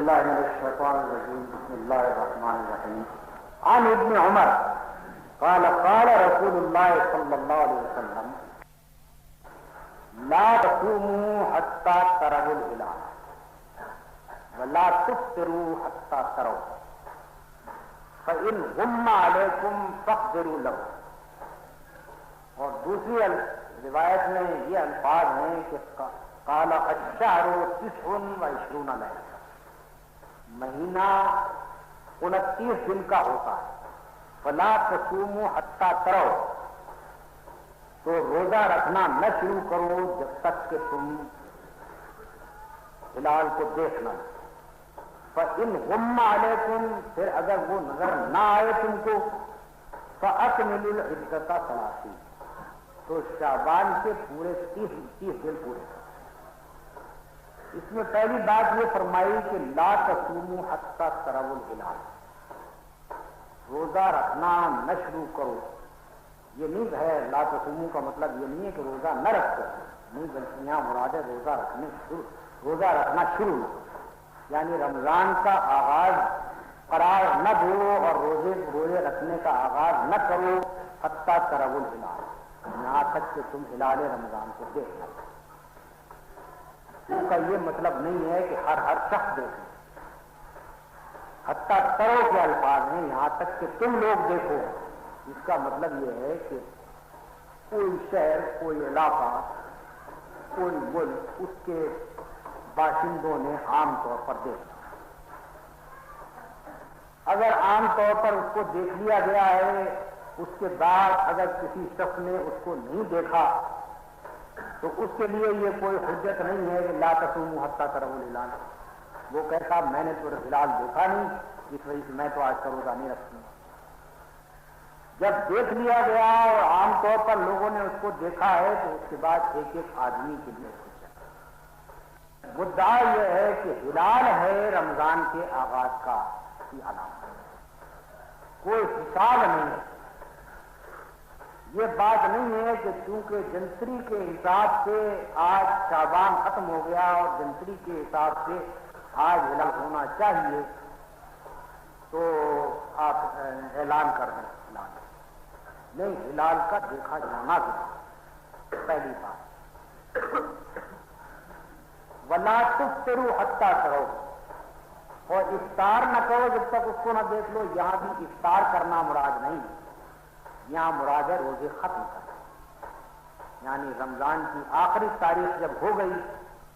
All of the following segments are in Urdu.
الله من الشيطان الرجيم. بسم الله الرحمن الرحيم. عن ابن عمر قال قال رسول الله صلى الله عليه وسلم لا تصوموا حتى تروا الهلال ولا تفطروا حتى تروا فإن غم عليكم فاقدروا له. اور دوسری روایت میں یہ الفاظ ہیں کہ قال الشهر 29 لیلہ، مہینہ 29 دن کا ہوتا ہے. فلا تصوموا حتی تروا، تو روزہ رکھنا نہ شروع کرو جب تک کہ تم ہلال کو دیکھ نہ لو. فإن غم علیکم، پھر اگر وہ نظر نہ آئے تم کو، فأکملوا العدۃ 30، تو شعبان کے پورے 30 دن پورے کرو. اس میں پہلی بات یہ فرمائی کہ لا تصوموا حتی تروا الہلال، روزہ رکھنا نہ شروع کرو. یہ نہیں ہے لا تصوموا کا مطلب یہ نہیں ہے کہ روزہ نہ رکھو، نہیں، بلکہ یہاں مراد ہے روزہ رکھنا شروع نہ کرو، یعنی رمضان کا آغاز قرار نہ دو اور روزے رکھنے کا آغاز نہ کرو حتی تروا الہلال، یہاں تک کہ تم ہلال رمضان کو دیکھ لو. اس کا یہ مطلب نہیں ہے کہ ہر شخص دیکھے، حتی ترو کے الفاظ ہیں یہاں تک کہ تم لوگ دیکھو. اس کا مطلب یہ ہے کہ کوئی شہر، کوئی علاقہ، کوئی ملک، اس کے باشندوں نے عام طور پر دیکھا. اگر عام طور پر اس کو دیکھ لیا گیا ہے، اس کے بعد اگر کسی شخص نے اس کو نہیں دیکھا تو اس کے لیے یہ کوئی حجت نہیں ہے کہ لا تصوموا حتی تروا الہلال. وہ کہتا میں نے تو ہلال دیکھا نہیں، اس وجہ سے میں تو آج کا روزہ نہیں رکھوں گا. جب دیکھ لیا گیا اور عام طور پر لوگوں نے اس کو دیکھا ہے تو اس کے بعد ایک آدمی کے لیے مدعا یہ ہے کہ ہلال ہے رمضان کے آغاز کا کی علامت، کوئی حساب نہیں ہے. یہ بات نہیں ہے کہ چونکہ جنتری کے حساب سے آج شعبان ختم ہو گیا اور جنتری کے حساب سے آج ہلال ہونا چاہیے تو آپ اعلان کر دیں. نہیں، ہلال کا دیکھا جانا بھی پہلی بات. ولا تفطروا حتی تروا، اور افطار نہ کرو جب تک اس کو نہ دیکھ لو. یہاں بھی افطار کرنا مراد نہیں ہے، یہاں مراد ہے روزے ختم کرنا. یعنی رمضان کی آخری تاریخ جب ہو گئی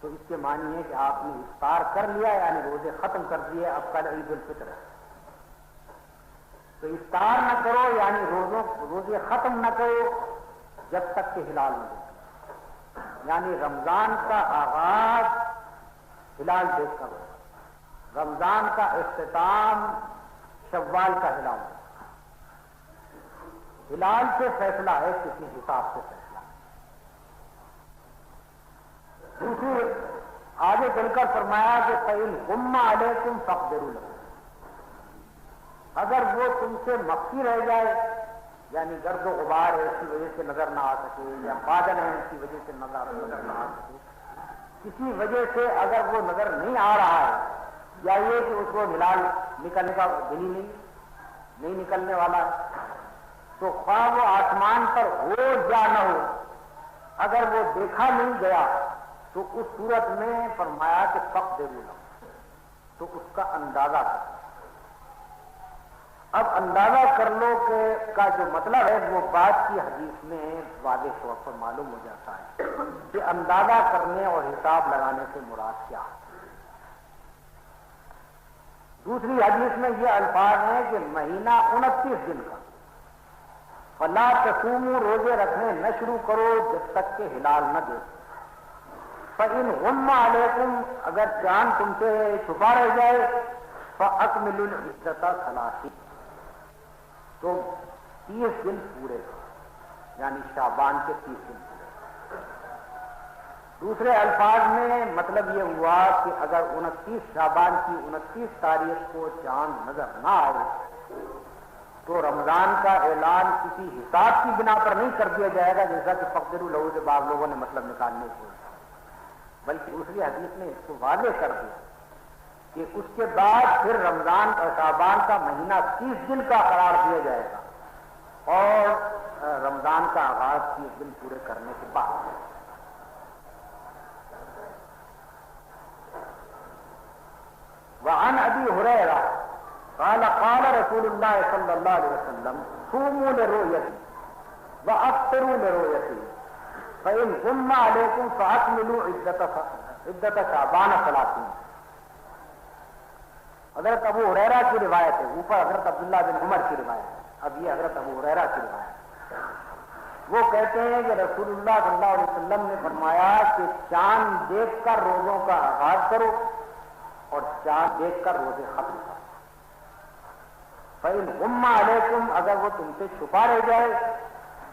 تو اس کے معنی ہے کہ آپ نے افطار کر لیا، یعنی روزے ختم کر دیے. اب کل عید الفطر ہے تو افطار نہ کرو، یعنی روزے ختم نہ کرو جب تک کہ ہلال نہ دیکھو. یعنی رمضان کا آغاز ہلال دیکھ کر ہو، رمضان کا اختتام شوال کا ہلال. ہلال سے فیصلہ ہے، کسی حساب سے فیصلہ ہے. دوسری آگے چل کر فرمایا کہ فإن غم علیکم فاقدروا له، اگر وہ تم سے مخفی رہ جائے، یعنی گرد و غبار ہے اس کی وجہ سے نظر نہ آ سکے، یا بادل ہے اس کی وجہ سے نظر نہ آ سکے، کسی وجہ سے اگر وہ نظر نہیں آ رہا ہے، یا یہ کہ اس کو ہلال نکلنے کا دل ہی نہیں نکلنے والا ہے، تو خواہ وہ آسمان پر ہو یا نہ ہو، اگر وہ دیکھا نہیں گیا تو اس صورت میں فرمایا کہ فاقدروا له، تو اس کا اندازہ کرو. اب اندازہ کر لو کا جو مطلب ہے وہ بات کی حدیث میں واضح طور پر معلوم ہو جاتا ہے کہ اندازہ کرنے اور حساب لگانے سے مراد کیا ہے. دوسری حدیث میں یہ الفاظ ہیں کہ مہینہ 29 دن کا. فلا تصوموا، روزے رکھنے نہ شروع کرو جب تک کہ ہلال نہ دیکھو. فإن غم علیکم، اگر چاند تم سے چھپا رہ جائے، فأکملوا العدۃ 30، تو 30 دن پورے کرو، یعنی شعبان کے 30 دن پورے. دوسرے الفاظ میں مطلب یہ ہوا کہ اگر 29 شعبان کی 29 تاریخ کو چاند نظر نہ آئے تو رمضان کا اعلان کسی حساب کی بنا پر نہیں کر دیا جائے گا، جیسا کہ فاقدروا له سے بعض لوگوں نے مطلب نکالنے کو، بلکہ دوسری حدیث نے اس کو واضح کر دیا کہ اس کے بعد پھر رمضان اور شعبان کا مہینہ 30 دن کا قرار دیا جائے گا، اور رمضان کا آغاز 30 دن پورے کرنے کے بعد۔ وعن ابی ہریرہ قال قال رسول اللہ صلی اللہ علیہ وسلم صوموا لرؤیتی وافطروا لرؤیتی فإن غم علیکم فأکملوا عدت شعبان 30۔ حضرت ابو ہریرہ کی روایت ہے، اوپر حضرت عبداللہ بن عمر کی روایت ہے، اب یہ حضرت ابو ہریرہ کی روایت ہے۔ وہ کہتے ہیں کہ رسول اللہ صلی اللہ علیہ وسلم نے فرمایا کہ چاند دیکھ کر روزوں کا آغاز کرو اور چاند دیکھ کر روزے ختم کرو۔ فإن غم علیکم، اگر وہ تم سے چھپا رہ جائے،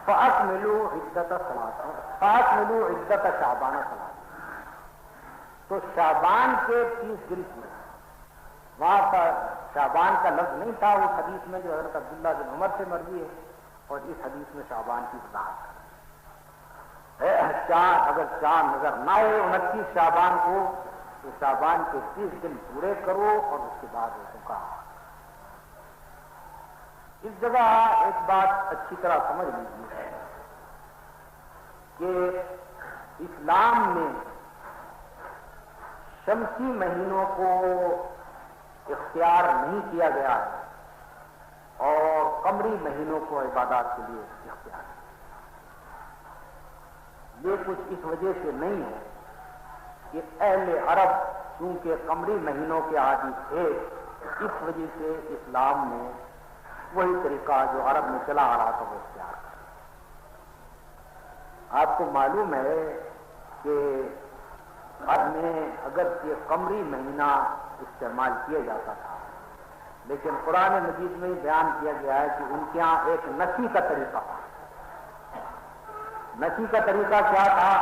فأکملوا عدت شعبان 30، تو شعبان کے 30 دن پورے۔ وہاں پر شعبان کا لفظ نہیں تھا اس حدیث میں جو حضرت عبداللہ بن عمر سے مروی ہے، اور اس حدیث میں شعبان کی وضاحت ہے۔ اگر چاند نظر نہ آئے 29 شعبان کو، تو شعبان کے 30 دن پورے کرو اور اس کے بعد روزوں کا۔ اس جگہ ایک بات اچھی طرح سمجھ لیجیے کہ اسلام میں شمسی مہینوں کو اختیار نہیں کیا گیا ہے اور قمری مہینوں کو عبادات کے لیے اختیار ہے۔ یہ کچھ اس وجہ سے نہیں ہے کہ اہل عرب چونکہ قمری مہینوں کے عادی تھے، اس وجہ سے اسلام میں وہی طریقہ جو عرب میں چلا آ رہا تھا وہ اختیار کر۔ آپ کو معلوم ہے کہ عرب میں اگر یہ قمری مہینہ استعمال کیا جاتا تھا، لیکن قرآن مجید میں بیان کیا گیا ہے کہ ان کے یہاں ایک نسی کا طریقہ تھا۔ نسی کا طریقہ کیا تھا؟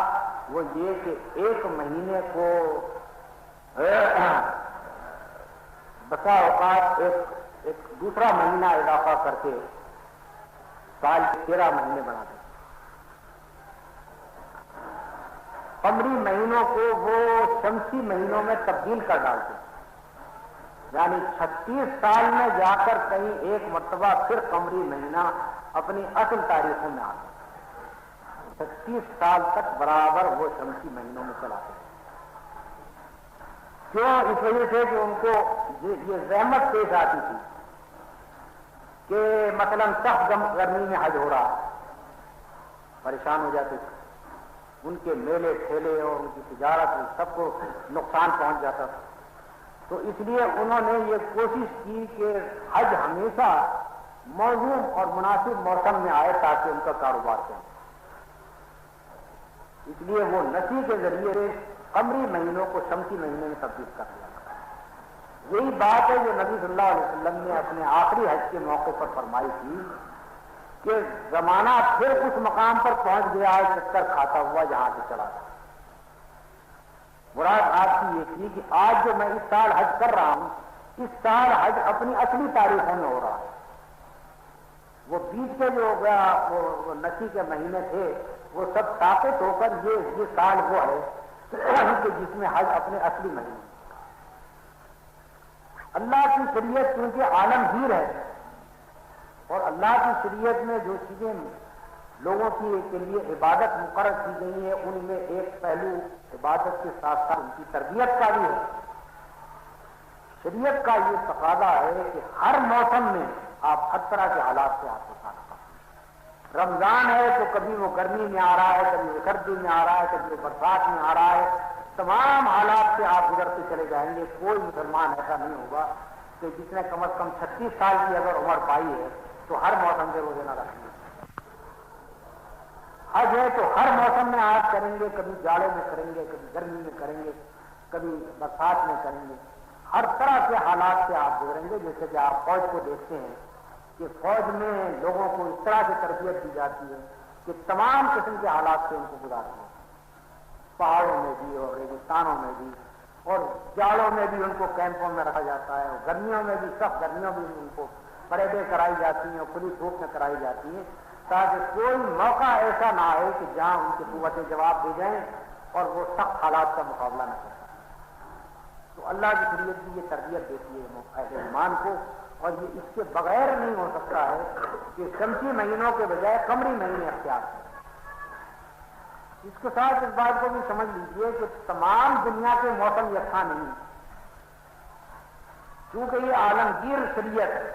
وہ یہ کہ ایک مہینے کو بسا اوقات ایک دوسرا مہینہ اضافہ کر کے سال 13 مہینے بنا دیتے۔ قمری مہینوں کو وہ شمسی مہینوں میں تبدیل کر ڈالتے، یعنی 36 سال میں جا کر کہیں ایک مرتبہ پھر قمری مہینہ اپنی اصل تاریخوں میں آتا، 36 سال تک برابر وہ شمسی مہینوں میں چلاتے۔ کیوں؟ اس وجہ سے کہ ان کو یہ زحمت پیش آتی تھی کہ مثلا سخت گرمی میں حج ہو رہا، پریشان ہو جاتے تھے، ان کے میلے ٹھیلے اور ان کی تجارت سب کو نقصان پہنچ جاتا تھا۔ تو اس لیے انہوں نے یہ کوشش کی کہ حج ہمیشہ موزوں اور مناسب موسم میں آئے تاکہ ان کا کاروبار چلے۔ اس لیے وہ نسی کے ذریعے سے قمری مہینوں کو شمسی مہینے میں تبدیل کر دیا۔ یہی بات ہے جو نبی صلی اللہ علیہ وسلم نے اپنے آخری حج کے موقع پر فرمائی تھی کہ زمانہ پھر اس مقام پر پہنچ گیا ہے چکر کھاتا ہوا جہاں سے چلا تھا۔ مراد آپ کی یہ تھی کہ آج جو میں اس سال حج کر رہا ہوں، اس سال حج اپنی اصلی تاریخوں میں ہو رہا ہے۔ وہ بیچ کے جو ہو گیا وہ نسی کے مہینے تھے، وہ سب ساقط ہو کر یہ سال وہ ہے کہ جس میں حج اپنے اصلی مہینے۔ اللہ کی شریعت کیونکہ عالمگیر ہے، اور اللہ کی شریعت میں جو چیزیں لوگوں کے لیے عبادت مقرر کی گئی ہے، ان میں ایک پہلو عبادت کے ساتھ ساتھ ان کی تربیت کا بھی ہے۔ شریعت کا یہ تقاضا ہے کہ ہر موسم میں آپ ہر طرح کے حالات سے آپ کو ساتھ کریں۔ رمضان ہے تو کبھی وہ گرمی میں آ رہا ہے، کبھی وہ سردی میں آ رہا ہے، کبھی وہ برسات میں آ رہا ہے، تمام حالات سے آپ گزرتے چلے جائیں گے۔ کوئی مسلمان ایسا نہیں ہوگا کہ جس نے کم از کم 36 سال کی اگر عمر پائی ہے تو ہر موسم کے روزے نہ رکھیں گے۔ حج ہے تو ہر موسم میں آپ کریں گے، کبھی جاڑے میں کریں گے، کبھی گرمی میں کریں گے، کبھی برسات میں کریں گے، ہر طرح کے حالات سے آپ گزریں گے۔ جیسے کہ آپ فوج کو دیکھتے ہیں کہ فوج میں لوگوں کو اس طرح سے تربیت دی جاتی ہے کہ تمام قسم کے حالات سے ان کو گزارتے ہیں، پہاڑوں میں بھی اور ریگستانوں میں بھی، اور جاڑوں میں بھی ان کو کیمپوں میں رکھا جاتا ہے، اور گرمیوں میں بھی، سخت گرمیوں میں بھی ان کو پریڈیں کرائی جاتی ہیں اور کھلی دھوپ میں کرائی جاتی ہیں، تاکہ کوئی موقع ایسا نہ آئے کہ جہاں ان کی قوتیں جواب دے جائیں اور وہ سخت حالات کا مقابلہ نہ کر سکیں۔ تو اللہ کی شریعت بھی یہ تربیت دیتی ہے اہل ایمان کو، اور یہ اس کے بغیر نہیں ہو سکتا ہے کہ شمسی مہینوں کے بجائے قمری مہینے اختیار کریں۔ اس کے ساتھ اس بات کو بھی سمجھ لیجئے کہ تمام دنیا کے موسم یکساں نہیں، کیونکہ یہ عالمگیر شریعت ہے۔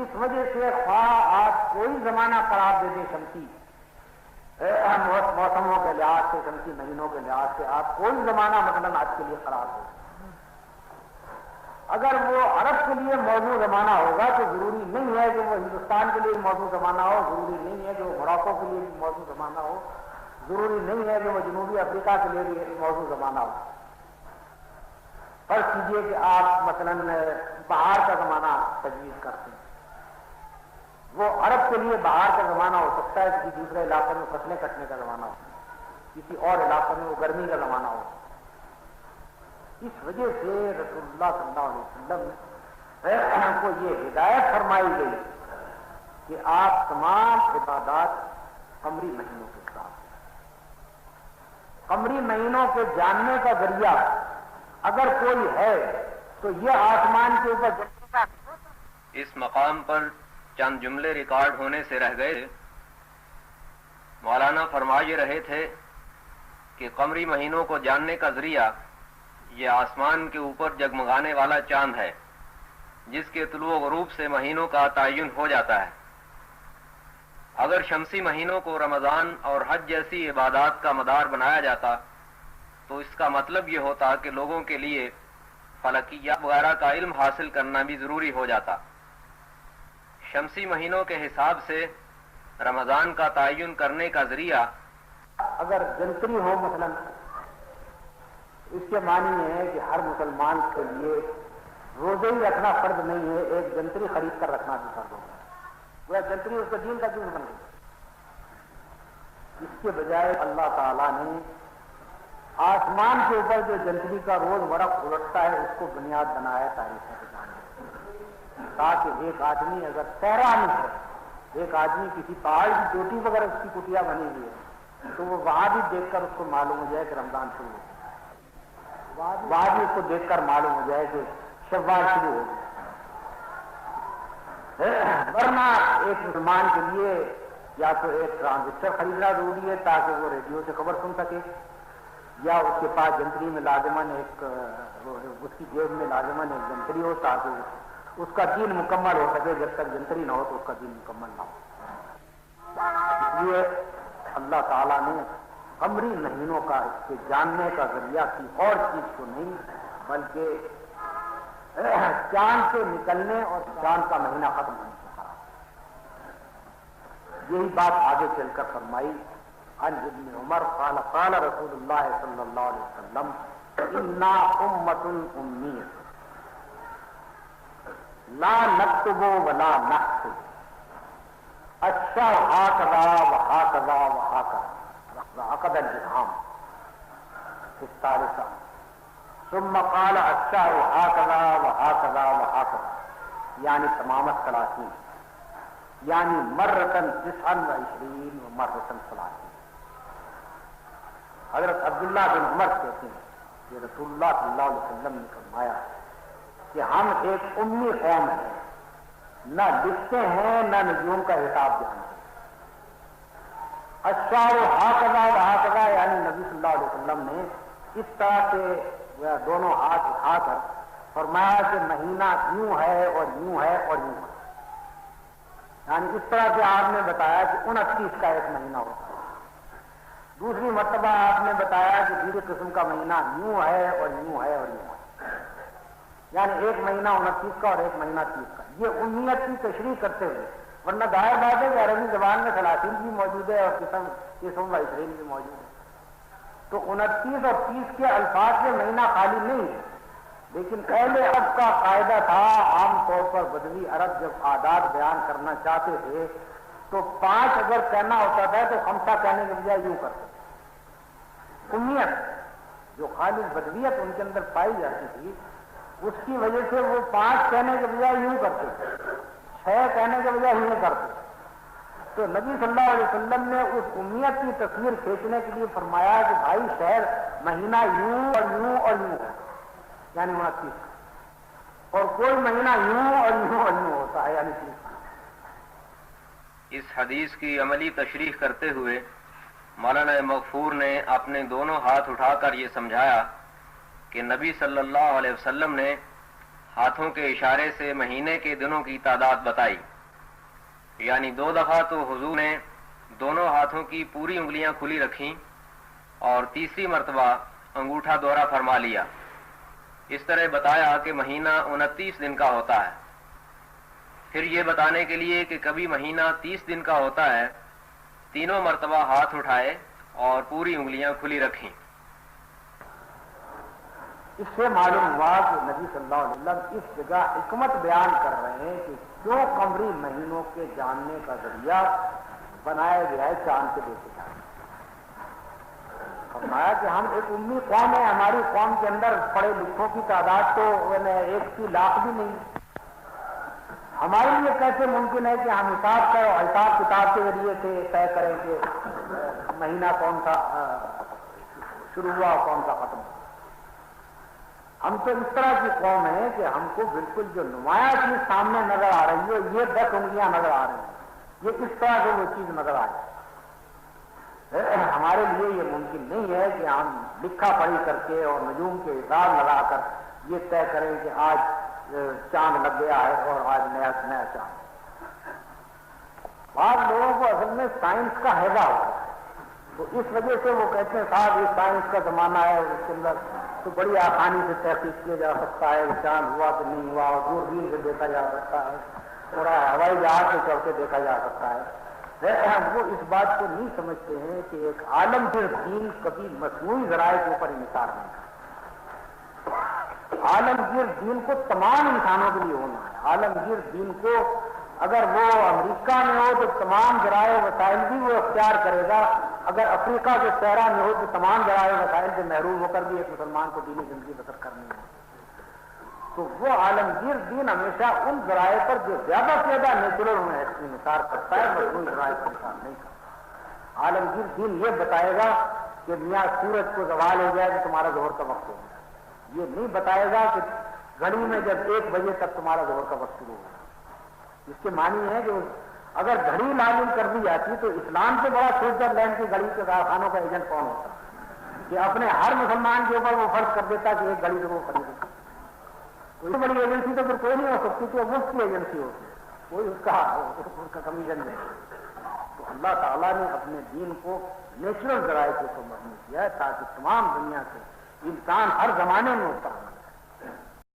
اس وجہ سے خواہ آپ کوئی زمانہ قرار دے دیں شمسی موسموں کے لحاظ سے، شمسی مہینوں کے لحاظ سے آپ کوئی زمانہ مثلاً آج کے لیے قرار دیں، اگر وہ عرب کے لیے موضوع زمانہ ہوگا تو ضروری نہیں ہے کہ وہ ہندوستان کے لیے موضوع زمانہ ہو، ضروری نہیں ہے کہ وہ موراکو کے لیے موضوع زمانہ ہو، ضروری نہیں ہے کہ وہ جنوبی افریقہ کے لیے بھی موضوع زمانہ ہو۔ فرض کیجئے کہ آپ مثلاً بہار کا زمانہ تجویز کرتے ہیں، وہ عرب کے لیے بہار کا زمانہ ہو سکتا ہے، کسی دوسرے علاقے میں فصلیں کٹنے کا زمانہ ہو، کسی اور علاقے میں وہ گرمی کا زمانہ ہو۔ اس وجہ سے رسول اللہ صلی اللہ علیہ وسلم کو یہ ہدایت فرمائی گئی کہ آپ تمام عبادات قمری مہینوں کے ساتھ، قمری مہینوں کے جاننے کا ذریعہ اگر کوئی ہے تو یہ آسمان کے اوپر۔ اس مقام پر چند جملے ریکارڈ ہونے سے رہ گئے۔ مولانا فرما یہ رہے تھے کہ قمری مہینوں کو جاننے کا ذریعہ یہ آسمان کے اوپر جگمگانے والا چاند ہے، جس کے طلوع و غروب سے مہینوں کا تعین ہو جاتا ہے۔ اگر شمسی مہینوں کو رمضان اور حج جیسی عبادات کا مدار بنایا جاتا تو اس کا مطلب یہ ہوتا کہ لوگوں کے لیے فلکیات وغیرہ کا علم حاصل کرنا بھی ضروری ہو جاتا۔ شمسی مہینوں کے حساب سے رمضان کا تعین کرنے کا ذریعہ اگر جنتری ہو مثلاً، اس کے معنی یہ ہے کہ ہر مسلمان کے لیے روزے ہی رکھنا فرض نہیں ہے، ایک جنتری خرید کر رکھنا بھی فرض ہوگا۔ وہ جنتری اس کے دین کا کیوں بن گئی؟ اس کے بجائے اللہ تعالیٰ نے آسمان کے اوپر جو جنتری کا روز ورق الٹتا ہے اس کو بنیاد بنایا تاریخ کے جانے، تاکہ ایک آدمی اگر صحرا میں ہے، ایک آدمی کسی پہاڑ کی چوٹی پر اگر اس کی کٹیا بنی ہوئی ہے تو وہ وہاں بھی دیکھ کر اس کو معلوم ہو جائے کہ رمضان شروع ہو، وہاں بھی اس کو دیکھ کر معلوم ہو جائے کہ شوال شروع ہو گیا۔ ورنہ ایک مسلمان کے لیے یا تو ایک ٹرانزسٹر خریدنا ضروری ہے تاکہ وہ ریڈیو سے خبر سن سکے، یا اس کے پاس جنتری میں لازماً ایک اس کی جیب میں لازماً ایک جنتری ہو تاکہ اس کا دین مکمل ہو سکے۔ جب تک جنتری نہ ہو تو اس کا دین مکمل نہ ہو۔ اس لیے اللہ تعالیٰ نے قمری مہینوں کا اس کے جاننے کا ذریعہ کی اور چیز کو نہیں، بلکہ چاند سے نکلنے اور چاند کا مہینہ ختم ہونے سے کہا۔ یہی بات آگے چل کر فرمائی۔ عن ابن عمر قال قال رسول اللہ صلی اللہ علیہ وسلم انا امۃ امیہ لا نکتب ولا نحسب الشهر هكذا وهكذا وهكذا وعقد الإبهام في الثالثة ثم قال الشهر هكذا وهكذا وهكذا يعني تمام 30، يعني مرة 29 ومرة 30۔ حضرت عبداللہ بن عمر کہتے ہیں کہ رسول اللہ صلی اللہ علیہ وسلم نے فرمایا کہ ہم ایک امی قوم ہیں، نہ لکھتے ہیں نہ نجوم کا حساب جانتے ہیں۔ الشہر ہاکذا وہاکذا یعنی نبی صلی اللہ علیہ وسلم نے اس طرح سے دونوں ہاتھ اٹھا کر فرمایا کہ مہینہ یوں ہے اور یوں ہے اور یوں ہے، یعنی اس طرح سے آپ نے بتایا کہ 29 کا ایک مہینہ ہوتا ہے۔ دوسری مرتبہ آپ نے بتایا کہ دوسری قسم کا مہینہ یوں ہے اور یوں ہے اور یوں ہے، یعنی ایک مہینہ 29 کا اور ایک مہینہ 30 کا۔ یہ امیت کی تشریح کرتے ہوئے، ورنہ ظاہر بات ہے کہ عربی زبان میں 30 بھی موجود ہے اور قسم و 20 بھی موجود ہے، تو 29 اور 30 کے الفاظ سے مہینہ خالی نہیں ہے۔ لیکن اہل عرب کا قاعدہ تھا، عام طور پر بدوی عرب جب اعداد بیان کرنا چاہتے تھے تو 5 اگر کہنا ہوتا تھا تو 5 کہنے کے بجائے یوں کرتے تھے۔ امیت جو خالص بدویت ان کے اندر پائی جاتی تھی، اس کی وجہ سے وہ 5 کہنے کے بجائے یوں کرتے تھے، 6 کہنے کے بجائے یوں کرتے تھے۔ تو نبی صلی اللہ علیہ وسلم نے اس امیت کی تصویر کھینچنے کے لیے فرمایا کہ بھائی شہر مہینہ یوں اور یوں اور یوں ہے، یعنی 29، اور کوئی مہینہ یوں اور یوں اور یوں ہوتا ہے یعنی 30۔ اس حدیث کی عملی تشریح کرتے ہوئے مولانا مغفور نے اپنے دونوں ہاتھ اٹھا کر یہ سمجھایا کہ نبی صلی اللہ علیہ وسلم نے ہاتھوں کے اشارے سے مہینے کے دنوں کی تعداد بتائی، یعنی 2 دفعہ تو حضور نے دونوں ہاتھوں کی پوری انگلیاں کھلی رکھیں اور تیسری مرتبہ انگوٹھا دورہ فرما لیا۔ اس طرح بتایا کہ مہینہ 29 دن کا ہوتا ہے۔ پھر یہ بتانے کے لیے کہ کبھی مہینہ 30 دن کا ہوتا ہے، تینوں مرتبہ ہاتھ اٹھائے اور پوری انگلیاں کھلی رکھیں۔ اس سے معلوم ہوا کہ نبی صلی اللہ علیہ وسلم اس جگہ حکمت بیان کر رہے ہیں کہ کیوں قمری مہینوں کے جاننے کا ذریعہ بنایا گیا ہے چاند کے دیکھے جانے۔ فرمایا کہ ہم ایک امی قوم ہے، ہماری قوم کے اندر پڑھے لکھوں کی تعداد تو 1 بھی نہیں۔ ہمارے لیے کیسے ممکن ہے کہ ہم حساب کتاب کے ذریعے سے طے کریں کہ مہینہ کون سا شروع ہوا اور کون سا ختم ہوا؟ ہم تو اس طرح کی قوم ہے کہ ہم کو بالکل جو نمایاں چیز سامنے نظر آ رہی ہے، یہ 10 انگلیاں نظر آ رہی ہیں، یہ کس طرح سے وہ چیز نظر آ جائے۔ ہمارے لیے یہ ممکن نہیں ہے کہ ہم لکھا پڑھی کر کے اور نجوم کے حساب لگا کر یہ طے کریں کہ آج چاند لگ گیا ہے اور آج نیا چاند۔ بعض لوگوں کو اصل میں سائنس کا ہیضہ ہوتا ہے، تو اس وجہ سے وہ کہتے ہیں صاحب یہ سائنس کا زمانہ ہے، اس کے اندر تو بڑی آسانی سے تحقیق کیا جا سکتا ہے، چاند ہوا کہ نہیں ہوا، اور دوربین سے دیکھا جا سکتا ہے، اور ہوائی جہاز سے چڑھ کے دیکھا جا سکتا ہے۔ وہ اس بات کو نہیں سمجھتے ہیں کہ ایک عالمگیر دین کبھی مصنوعی ذرائع کے اوپر انحصار نہیں ہے۔ عالمگیر دین کو تمام انسانوں کے لیے ہونا ہے۔ عالمگیر دین کو اگر وہ امریکہ میں ہو تو تمام ذرائع وسائل بھی وہ اختیار کرے گا، اگر افریقہ کے صحرا میں ہو تو تمام ذرائع وسائل سے محروم ہو کر بھی ایک مسلمان کو دینی زندگی بسر کرنی ہے۔ تو وہ عالمگیر دین ہمیشہ ان ذرائع پر جو زیادہ سے زیادہ نیچرل انحصار کرتا ہے، مصنوعی ذرائع پر انحصار نہیں کرتا۔ عالمگیر دین یہ بتائے گا کہ میاں سورج کو زوال ہو جائے تو تمہارا ظہر کا وقت ہوگا، یہ نہیں بتائے گا کہ گھڑی میں جب 1 بجے تک تمہارا ظہر کا وقت شروع ہوگا۔ اس کے معنی ہے کہ اگر گھڑی معلوم کر دی جاتی تو اسلام سے بڑا سوئٹزرلینڈ کی گھڑی کے کارخانوں کا ایجنٹ کون ہوتا کہ اپنے ہر مسلمان کے اوپر وہ فرض کر دیتا کہ ایک گھڑی سے وہ خریدے۔ کوئی بڑی ایجنسی تو پھر کوئی نہیں ہو سکتی کہ وہ مفت کی ایجنسی ہوتی ہے، کوئی اس کا کمیشن نہیں۔ تو اللہ تعالیٰ نے اپنے دین کو نیچرل ذرائع کے اوپر مبنی کیا ہے تاکہ تمام دنیا سے انسان ہر زمانے میں ہوتا ہے